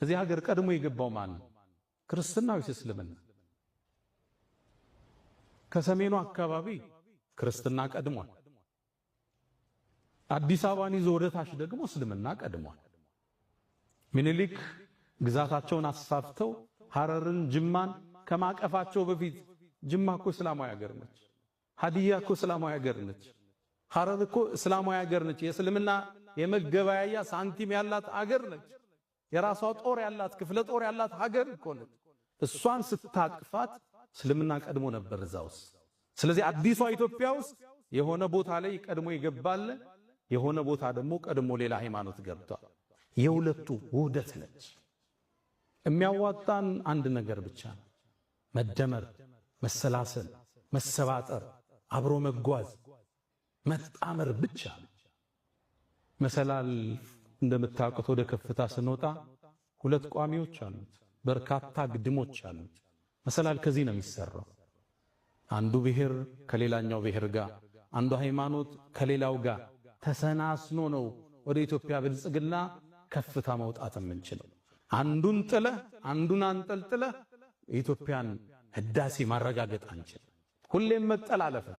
እዚህ ሀገር ቀድሞ የገባው ማን ነው? ክርስትና ወይስ እስልምና? ከሰሜኑ አካባቢ ክርስትና ቀድሟል። አዲስ አበባን ይዞ ወደ ታች ደግሞ እስልምና ቀድሟል። ምኒልክ ግዛታቸውን አስፋፍተው ሐረርን፣ ጅማን ከማቀፋቸው በፊት ጅማ እኮ እስላማዊ ሀገር ነች። ሀዲያ እኮ እስላማዊ ሀገር ነች። ሐረር እኮ እስላማዊ ሀገር ነች። የእስልምና የመገበያያ ሳንቲም ያላት ሀገር ነች። የራሷ ጦር ያላት ክፍለ ጦር ያላት ሀገር እኮ ነች። እሷን ስታቅፋት እስልምና ቀድሞ ነበር እዛ ውስጥ። ስለዚህ አዲሷ ኢትዮጵያ ውስጥ የሆነ ቦታ ላይ ቀድሞ ይገባል፣ የሆነ ቦታ ደግሞ ቀድሞ ሌላ ሃይማኖት ገብቷል። የሁለቱ ውህደት ነች። የሚያዋጣን አንድ ነገር ብቻ ነው፣ መደመር፣ መሰላሰል፣ መሰባጠር፣ አብሮ መጓዝ፣ መጣመር ብቻ ነው። መሰላል እንደምታውቁት ወደ ከፍታ ስንወጣ ሁለት ቋሚዎች አሉት፣ በርካታ ግድሞች አሉት። መሰላል ከዚህ ነው የሚሰራው። አንዱ ብሔር ከሌላኛው ብሔር ጋር፣ አንዱ ሃይማኖት ከሌላው ጋር ተሰናስኖ ነው ወደ ኢትዮጵያ ብልጽግና ከፍታ መውጣት የምንችለው። አንዱን ጥለህ አንዱን አንጠልጥለህ የኢትዮጵያን ህዳሴ ማረጋገጥ አንችልም። ሁሌም መጠላለፍ